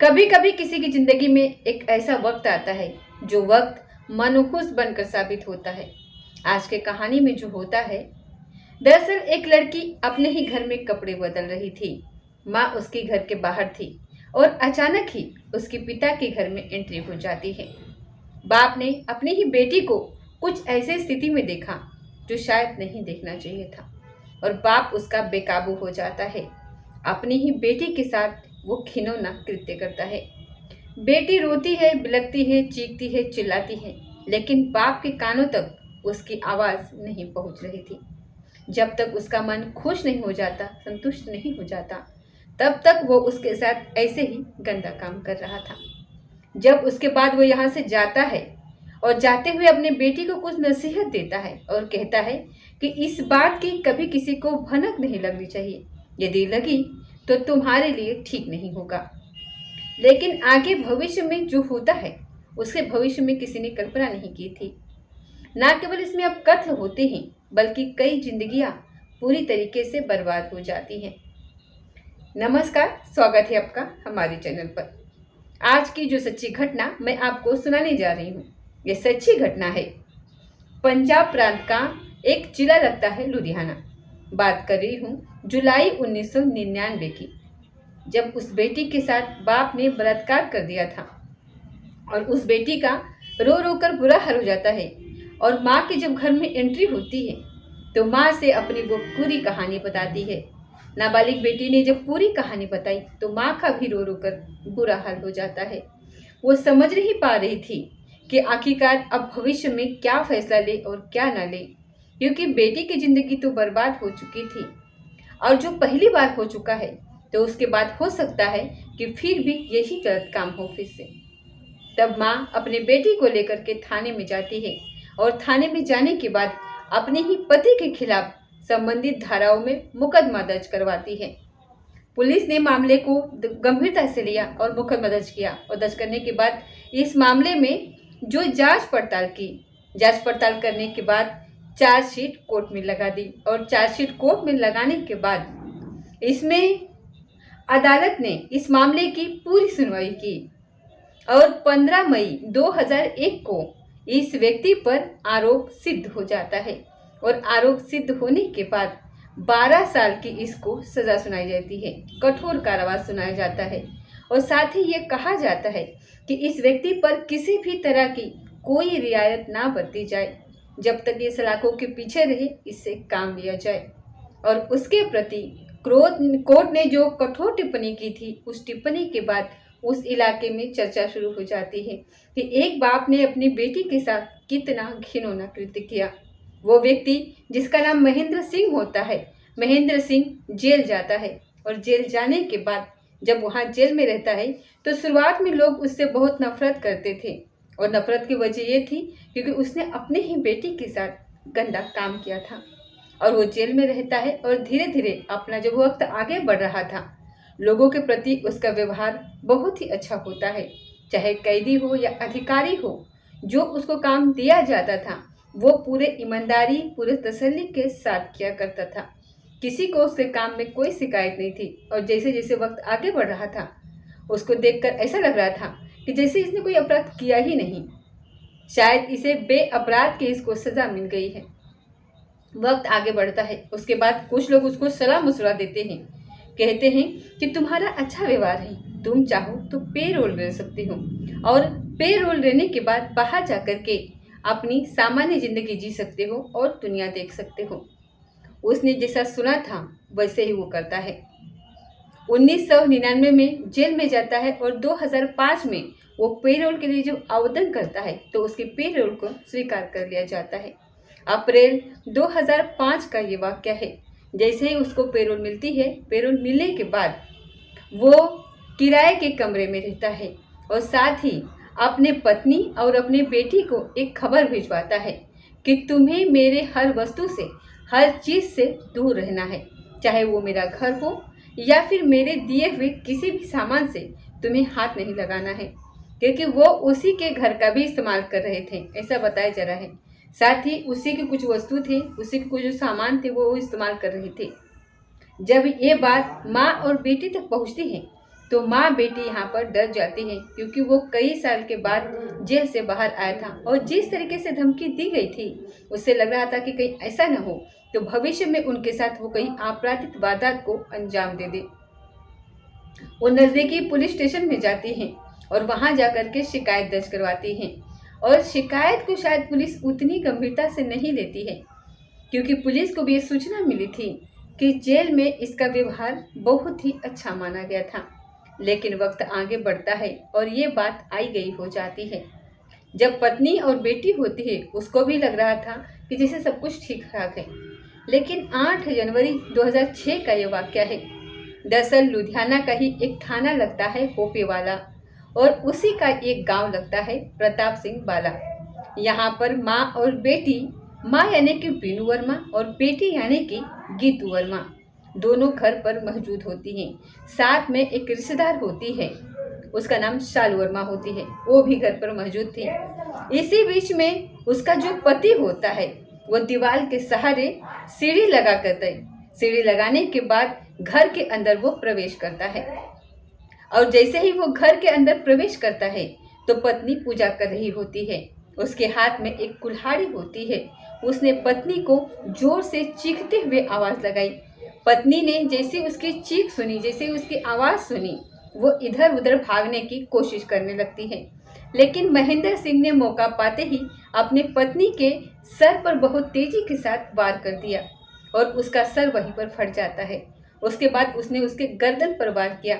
कभी कभी किसी की जिंदगी में एक ऐसा वक्त आता है जो वक्त मनहूस बनकर साबित होता है। आज के कहानी में जो होता है, दरअसल एक लड़की अपने ही घर में कपड़े बदल रही थी। माँ उसके घर के बाहर थी और अचानक ही उसके पिता के घर में एंट्री हो जाती है। बाप ने अपनी ही बेटी को कुछ ऐसे स्थिति में देखा जो शायद नहीं देखना चाहिए था और बाप उसका बेकाबू हो जाता है। अपनी ही बेटी के साथ वो घिनौना कृत्य करता है। बेटी रोती है, बिलखती है, चीखती है, चिल्लाती है, लेकिन बाप के कानों तक उसकी आवाज़ नहीं पहुंच रही थी। जब तक उसका मन खुश नहीं हो जाता, संतुष्ट नहीं हो जाता, तब तक वो उसके साथ ऐसे ही गंदा काम कर रहा था। जब उसके बाद वो यहाँ से जाता है और जाते हुए अपने बेटी को कुछ नसीहत देता है और कहता है कि इस बात की कभी किसी को भनक नहीं लगनी चाहिए, यदि लगी तो तुम्हारे लिए ठीक नहीं होगा। लेकिन आगे भविष्य में जो होता है उसके भविष्य में किसी ने कल्पना नहीं की थी। न केवल इसमें अब कत्ल होते हैं बल्कि कई जिंदगियां पूरी तरीके से बर्बाद हो जाती हैं। नमस्कार, स्वागत है आपका हमारे चैनल पर। आज की जो सच्ची घटना मैं आपको सुनाने जा रही हूँ, ये सच्ची घटना है। पंजाब प्रांत का एक जिला लगता है लुधियाना। बात कर रही हूँ जुलाई 1999 की, जब उस बेटी के साथ बाप ने बलात्कार कर दिया था और उस बेटी का रो रो कर बुरा हाल हो जाता है। और माँ की जब घर में एंट्री होती है तो माँ से अपनी वो पूरी कहानी बताती है। नाबालिग बेटी ने जब पूरी कहानी बताई तो माँ का भी रो रो कर बुरा हाल हो जाता है। वो समझ नहीं पा रही थी कि आखिरकार अब भविष्य में क्या फैसला ले और क्या ना ले, क्योंकि बेटी की जिंदगी तो बर्बाद हो चुकी थी और जो पहली बार हो चुका है तो उसके बाद हो सकता है कि फिर भी यही गलत काम हो फिर से। तब माँ अपने बेटी को लेकर के थाने में जाती है और थाने में जाने के बाद अपने ही पति के खिलाफ संबंधित धाराओं में मुकदमा दर्ज करवाती है। पुलिस ने मामले को गंभीरता से लिया और मुकदमा दर्ज किया और दर्ज करने के बाद इस मामले में जो जांच पड़ताल करने के बाद चार्जशीट कोर्ट में लगा दी और चार्जशीट कोर्ट में लगाने के बाद इसमें अदालत ने इस मामले की पूरी सुनवाई की और 15 मई 2001 को इस व्यक्ति पर आरोप सिद्ध हो जाता है और आरोप सिद्ध होने के बाद 12 साल की इसको सजा सुनाई जाती है, कठोर कारावास सुनाया जाता है। और साथ ही ये कहा जाता है कि इस व्यक्ति पर किसी भी तरह की कोई रियायत ना बरती जाए जब तक ये सलाखों के पीछे रहे, इससे काम लिया जाए। और उसके प्रति कोर्ट ने जो कठोर टिप्पणी की थी, उस टिप्पणी के बाद उस इलाके में चर्चा शुरू हो जाती है कि एक बाप ने अपनी बेटी के साथ कितना घिनौना कृत्य किया। वो व्यक्ति जिसका नाम महेंद्र सिंह होता है, महेंद्र सिंह जेल जाता है और जेल जाने के बाद जब वहाँ जेल में रहता है तो शुरुआत में लोग उससे बहुत नफरत करते थे और नफरत की वजह ये थी क्योंकि उसने अपने ही बेटी के साथ गंदा काम किया था। और वो जेल में रहता है और धीरे धीरे अपना जब वक्त आगे बढ़ रहा था, लोगों के प्रति उसका व्यवहार बहुत ही अच्छा होता है। चाहे कैदी हो या अधिकारी हो, जो उसको काम दिया जाता था वो पूरे ईमानदारी, पूरे तसल्ली के साथ किया करता था। किसी को उसके काम में कोई शिकायत नहीं थी। और जैसे जैसे वक्त आगे बढ़ रहा था, उसको देखकर ऐसा लग रहा था कि जैसे इसने कोई अपराध किया ही नहीं, शायद इसे बेअपराध की इसको सजा मिल गई है। वक्त आगे बढ़ता है, उसके बाद कुछ लोग उसको सलाह मशवरा देते हैं, कहते हैं कि तुम्हारा अच्छा व्यवहार है, तुम चाहो तो पे रोल ले सकते हो और पे रोल लेने के बाद बाहर जाकर के अपनी सामान्य जिंदगी जी सकते हो और दुनिया देख सकते हो। उसने जैसा सुना था वैसे ही वो करता है। 1999 में जेल में जाता है और 2005 में वो पे रोल के लिए जब आवेदन करता है तो उसके पे रोल को स्वीकार कर लिया जाता है। अप्रैल 2005 का ये वाक्य है। जैसे ही उसको पेरोल मिलती है, पेरोल मिलने के बाद वो किराए के कमरे में रहता है और साथ ही अपने पत्नी और अपने बेटी को एक खबर भिजवाता है कि तुम्हें मेरे हर वस्तु से, हर चीज़ से दूर रहना है, चाहे वो मेरा घर हो या फिर मेरे दिए हुए किसी भी सामान से तुम्हें हाथ नहीं लगाना है, क्योंकि वो उसी के घर का भी इस्तेमाल कर रहे थे, ऐसा बताया जा रहा है। साथ ही उसी के कुछ वस्तु थे, उसी के कुछ जो सामान थे वो इस्तेमाल कर रहे थे। जब ये बात माँ और बेटी तक पहुँचती है तो माँ बेटी यहाँ पर डर जाती है, क्योंकि वो कई साल के बाद जेल से बाहर आया था और जिस तरीके से धमकी दी गई थी उससे लग रहा था कि कहीं ऐसा न हो तो भविष्य में उनके साथ वो कहीं आपराधिक वारदात को अंजाम दे दे। वो नज़दीकी पुलिस स्टेशन में जाती हैं और वहां जाकर के शिकायत दर्ज करवाती हैं। और शिकायत को शायद पुलिस उतनी गंभीरता से नहीं लेती है, क्योंकि पुलिस को भी ये सूचना मिली थी कि जेल में इसका व्यवहार बहुत ही अच्छा माना गया था। लेकिन वक्त आगे बढ़ता है और ये बात आई गई हो जाती है। जब पत्नी और बेटी होती है उसको भी लग रहा था कि जैसे सब कुछ ठीक ठाक है। लेकिन 8 जनवरी 2006 का ये वाक़या है। दरअसल लुधियाना का ही एक थाना लगता है होपे वाला और उसी का एक गांव लगता है प्रताप सिंह बाला। यहाँ पर माँ और बेटी, माँ यानी कि बीनू वर्मा और बेटी यानी कि गीतू वर्मा, दोनों घर पर मौजूद होती हैं। साथ में एक रिश्तेदार होती है, उसका नाम शालू वर्मा होती है, वो भी घर पर मौजूद थी। इसी बीच में उसका जो पति होता है वो दीवार के सहारे सीढ़ी लगा करता है। सीढ़ी लगाने के बाद घर के अंदर वो प्रवेश करता है और जैसे ही वो घर के अंदर प्रवेश करता है तो पत्नी पूजा कर रही होती है। उसके हाथ में एक कुल्हाड़ी होती है। उसने पत्नी को जोर से चीखते हुए आवाज़ लगाई। पत्नी ने जैसे उसकी चीख सुनी, जैसे उसकी आवाज़ सुनी, वो इधर उधर भागने की कोशिश करने लगती है। लेकिन महेंद्र सिंह ने मौका पाते ही अपने पत्नी के सर पर बहुत तेजी के साथ वार कर दिया और उसका सर वहीं पर फट जाता है। उसके बाद उसने उसके गर्दन पर वार किया।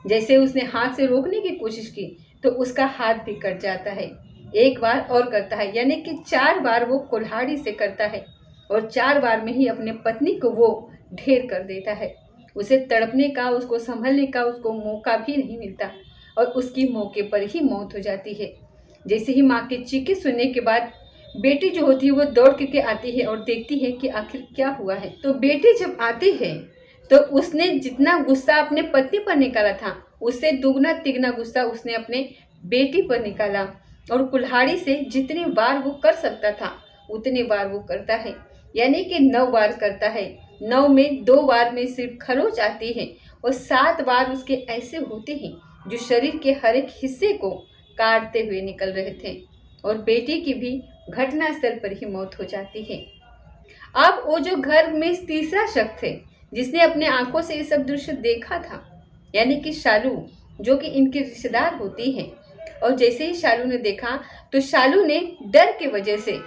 जैसे उसने हाथ से रोकने की कोशिश की तो उसका हाथ भी कट जाता है। एक बार और करता है, यानी कि 4 बार वो कुल्हाड़ी से करता है और 4 बार में ही अपने पत्नी को वो ढेर कर देता है। उसे तड़पने का, उसको संभलने का उसको मौका भी नहीं मिलता और उसकी मौके पर ही मौत हो जाती है। जैसे ही माँ के चीखे सुनने के बाद बेटी जो होती है वो दौड़ करके आती है और देखती है कि आखिर क्या हुआ है। तो बेटी जब आती है तो उसने जितना गुस्सा अपने पति पर निकाला था उससे दुगना तिगना गुस्सा उसने अपने बेटी पर निकाला और कुल्हाड़ी से जितने बार वो कर सकता था उतने बार वो करता है, यानी कि 9 बार करता है। 9 में 2 बार में सिर्फ खरोच आती है और 7 बार उसके ऐसे होते हैं जो शरीर के हर एक हिस्से को काटते हुए निकल रहे थे और बेटी की भी घटनास्थल पर ही मौत हो जाती है। अब वो जो घर में तीसरा शख्स है जिसने अपने आंखों से ये सब दृश्य देखा था, यानी कि शालू, जो कि इनकी रिश्तेदार होती है, और जैसे ही शालू ने देखा तो शालू ने डर की वजह से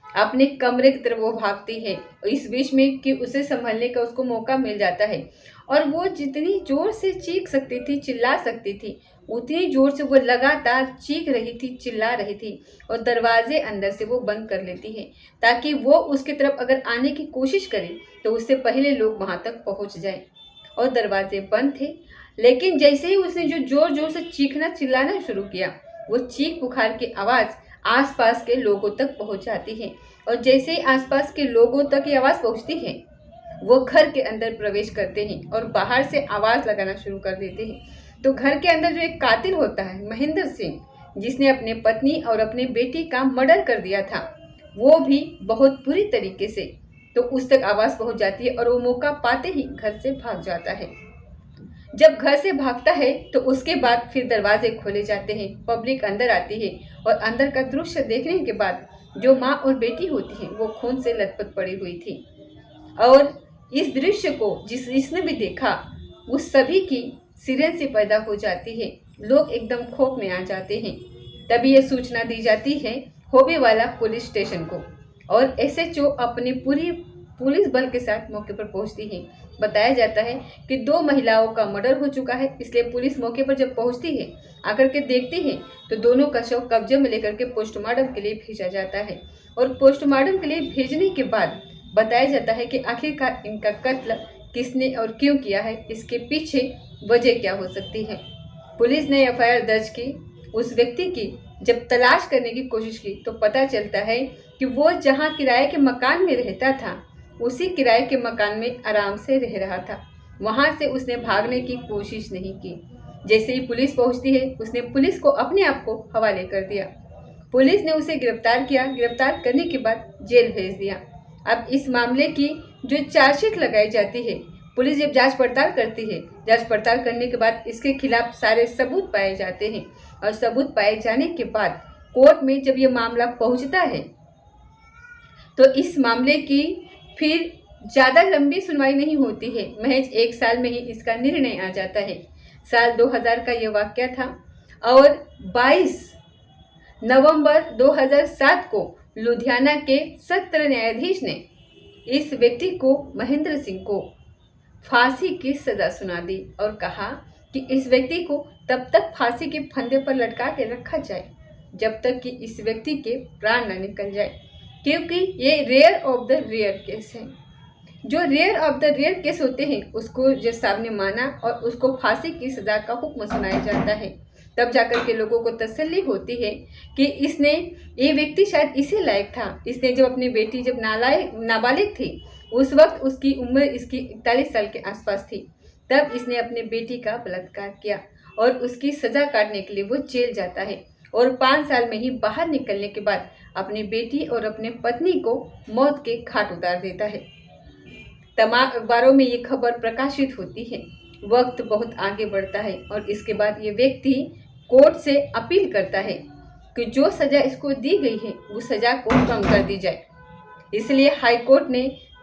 अपने कमरे की तरफ वो भागती है। इस बीच में कि उसे संभलने का उसको मौका मिल जाता है और वो जितनी जोर से चीख सकती थी, चिल्ला सकती थी, उतनी जोर से वो लगातार चीख रही थी, चिल्ला रही थी और दरवाजे अंदर से वो बंद कर लेती है ताकि वो उसकी तरफ अगर आने की कोशिश करे तो उससे पहले लोग वहाँ तक पहुँच जाए। और दरवाजे बंद थे, लेकिन जैसे ही उसने जो जोर जोर से चीखना चिल्लाना शुरू किया वो चीख पुकार की आवाज़ आसपास के लोगों तक पहुंच जाती है और जैसे ही आसपास के लोगों तक ये आवाज़ पहुंचती है वो घर के अंदर प्रवेश करते हैं और बाहर से आवाज़ लगाना शुरू कर देते हैं। तो घर के अंदर जो एक कातिल होता है महेंद्र सिंह, जिसने अपने पत्नी और अपने बेटी का मर्डर कर दिया था, वो भी बहुत बुरी तरीके से तो उस तक आवाज़ पहुंच जाती है और वो मौका पाते ही घर से भाग जाता है। जब घर से भागता है तो उसके बाद फिर दरवाजे खोले जाते हैं, पब्लिक अंदर आती है और अंदर का दृश्य देखने के बाद जो माँ और बेटी होती है वो खून से लथपथ पड़ी हुई थी। और इस दृश्य को जिसने भी देखा उस सभी की सिरन से पैदा हो जाती है, लोग एकदम खौफ में आ जाते हैं। तभी यह सूचना दी जाती है होबे वाला पुलिस स्टेशन को और एसएचओ अपने पूरी पुलिस बल के साथ मौके पर पहुंचती है। बताया जाता है कि 2 महिलाओं का मर्डर हो चुका है, इसलिए पुलिस मौके पर जब पहुंचती है आकर के देखती है तो दोनों का शव कब्जे में लेकर के पोस्टमार्टम के लिए भेजा जाता है और पोस्टमार्टम के लिए भेजने के बाद बताया जाता है कि आखिरकार इनका कत्ल किसने और क्यों किया है, इसके पीछे वजह क्या हो सकती है। पुलिस ने एफआईआर दर्ज की। उस व्यक्ति की जब तलाश करने की कोशिश की तो पता चलता है कि वो जहाँ किराए के मकान में रहता था उसी किराए के मकान में आराम से रह रहा था, वहाँ से उसने भागने की कोशिश नहीं की। जैसे ही पुलिस पहुँचती है उसने पुलिस को अपने आप को हवाले कर दिया। पुलिस ने उसे गिरफ्तार किया, गिरफ्तार करने के बाद जेल भेज दिया। अब इस मामले की जो चार्जशीट लगाई जाती है पुलिस जब जांच पड़ताल करती है, जांच पड़ताल करने के बाद इसके खिलाफ सारे सबूत पाए जाते हैं और सबूत पाए जाने के बाद कोर्ट में जब ये मामला पहुंचता है तो इस मामले की फिर ज़्यादा लंबी सुनवाई नहीं होती है, महज 1 साल में ही इसका निर्णय आ जाता है। साल 2000 का ये वाक़या था और 22 नवंबर 2007 को लुधियाना के सत्र न्यायाधीश ने इस व्यक्ति को, महेंद्र सिंह को, फांसी की सज़ा सुना दी और कहा कि इस व्यक्ति को तब तक फांसी के फंदे पर लटका के रखा जाए जब तक कि इस व्यक्ति के प्राण न निकल जाए, क्योंकि ये rare of the rare case है। जो rare of the rare case होते हैं उसको जज साहब ने माना और उसको फांसी की सज़ा का हुक्म सुनाया जाता है। तब जाकर के लोगों को तसल्ली होती है कि ये व्यक्ति शायद इसी लायक था। इसने जब अपनी बेटी जब नाबालिग थी उस वक्त उसकी उम्र इसकी 41 साल के आसपास थी, तब इसने अपने बेटी का बलात्कार किया और उसकी सज़ा काटने के लिए वो जेल जाता है और 5 साल में ही बाहर निकलने के बाद अपनी बेटी और अपने पत्नी को मौत के घाट उतार देता है। तमाम अखबारों में ये खबर प्रकाशित होती है। वक्त बहुत आगे बढ़ता है और इसके बाद ये व्यक्ति कोर्ट से अपील करता है कि जो सज़ा इसको दी गई है वो सज़ा को कम कर दी जाए। इसलिए हाई कोर्ट ने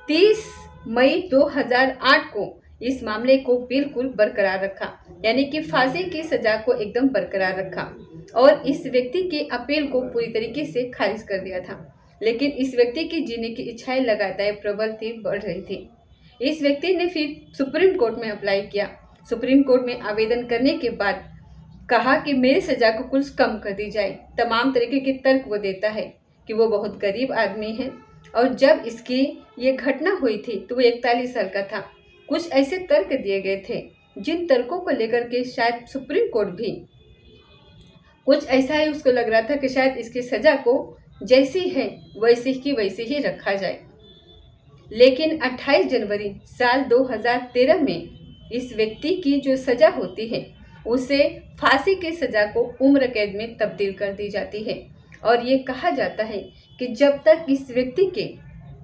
30 मई 2008 को इस मामले को बिल्कुल बरकरार रखा, यानी कि फांसी की सज़ा को एकदम बरकरार रखा और इस व्यक्ति के अपील को पूरी तरीके से खारिज कर दिया था। लेकिन इस व्यक्ति की जीने की इच्छाएं लगातार प्रबल थी, बढ़ रही थी। इस व्यक्ति ने फिर सुप्रीम कोर्ट में अप्लाई किया। सुप्रीम कोर्ट में आवेदन करने के बाद कहा कि मेरी सज़ा को कुछ कम कर दी जाए। तमाम तरीके के तर्क वो देता है कि वो बहुत गरीब आदमी है और जब इसकी ये घटना हुई थी तो वो 41 साल का था। कुछ ऐसे तर्क दिए गए थे जिन तर्कों को लेकर के शायद सुप्रीम कोर्ट भी कुछ ऐसा ही उसको लग रहा था कि शायद इसकी सज़ा को जैसी है वैसी की वैसे ही रखा जाए। लेकिन 28 जनवरी साल 2013 में इस व्यक्ति की जो सज़ा होती है उसे फांसी की सज़ा को उम्र कैद में तब्दील कर दी जाती है और ये कहा जाता है कि जब तक इस व्यक्ति के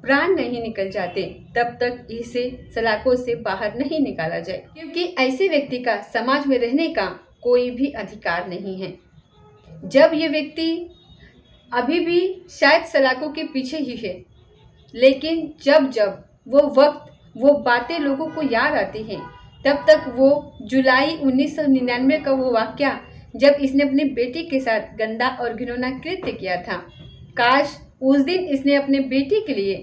प्राण नहीं निकल जाते तब तक इसे सलाखों से बाहर नहीं निकाला जाए, क्योंकि ऐसे व्यक्ति का समाज में रहने का कोई भी अधिकार नहीं है। जब ये व्यक्ति अभी भी शायद सलाखों के पीछे ही है, लेकिन जब जब वो वक्त वो बातें लोगों को याद आती हैं, तब तक वो जुलाई 1999 का वो वाक़या जब इसने अपनी बेटी के साथ गंदा और घिनौना कृत्य किया था, काश उस दिन इसने अपने बेटी के लिए,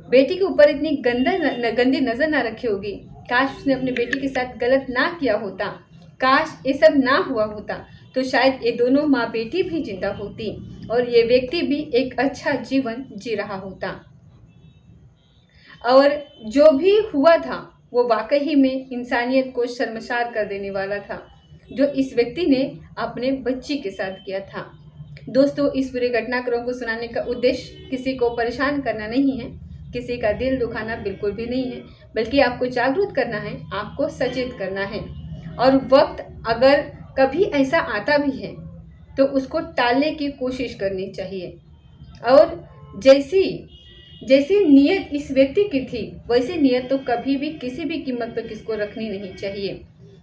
बेटी के ऊपर इतनी गंदी नज़र ना रखी होगी, काश उसने अपने बेटी के साथ गलत ना किया होता, काश ये सब ना हुआ होता तो शायद ये दोनों माँ बेटी भी जिंदा होती और ये व्यक्ति भी एक अच्छा जीवन जी रहा होता। और जो भी हुआ था वो वाकई में इंसानियत को शर्मसार कर देने वाला था, जो इस व्यक्ति ने अपने बच्ची के साथ किया था। दोस्तों, इस पूरी घटनाक्रम को सुनाने का उद्देश्य किसी को परेशान करना नहीं है, किसी का दिल दुखाना बिल्कुल भी नहीं है, बल्कि आपको जागरूक करना है, आपको सचेत करना है। और वक्त अगर कभी ऐसा आता भी है तो उसको टालने की कोशिश करनी चाहिए। और जैसी नीयत इस व्यक्ति की थी वैसी नीयत तो कभी भी किसी भी कीमत पर किसको रखनी नहीं चाहिए,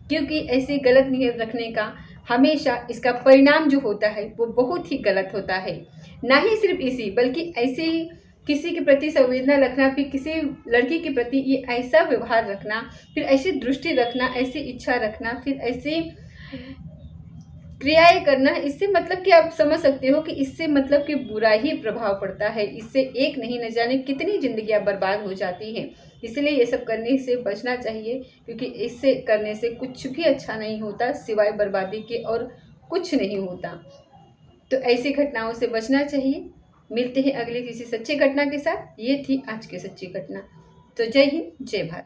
क्योंकि ऐसी गलत नीयत रखने का हमेशा इसका परिणाम जो होता है वो बहुत ही गलत होता है। ना ही सिर्फ इसी बल्कि ऐसे किसी के प्रति संवेदना रखना, फिर किसी लड़की के प्रति ये ऐसा व्यवहार रखना, फिर ऐसी दृष्टि रखना, ऐसी इच्छा रखना, फिर ऐसी क्रियाएं करना, इससे मतलब कि आप समझ सकते हो कि इससे मतलब कि बुरा ही प्रभाव पड़ता है। इससे एक नहीं न जाने कितनी जिंदगियां बर्बाद हो जाती हैं। इसलिए ये सब करने से बचना चाहिए, क्योंकि इससे करने से कुछ भी अच्छा नहीं होता, सिवाय बर्बादी के और कुछ नहीं होता। तो ऐसी घटनाओं से बचना चाहिए। मिलते हैं अगली किसी सच्ची घटना के साथ। ये थी आज की सच्ची घटना। तो जय हिंद, जय भारत।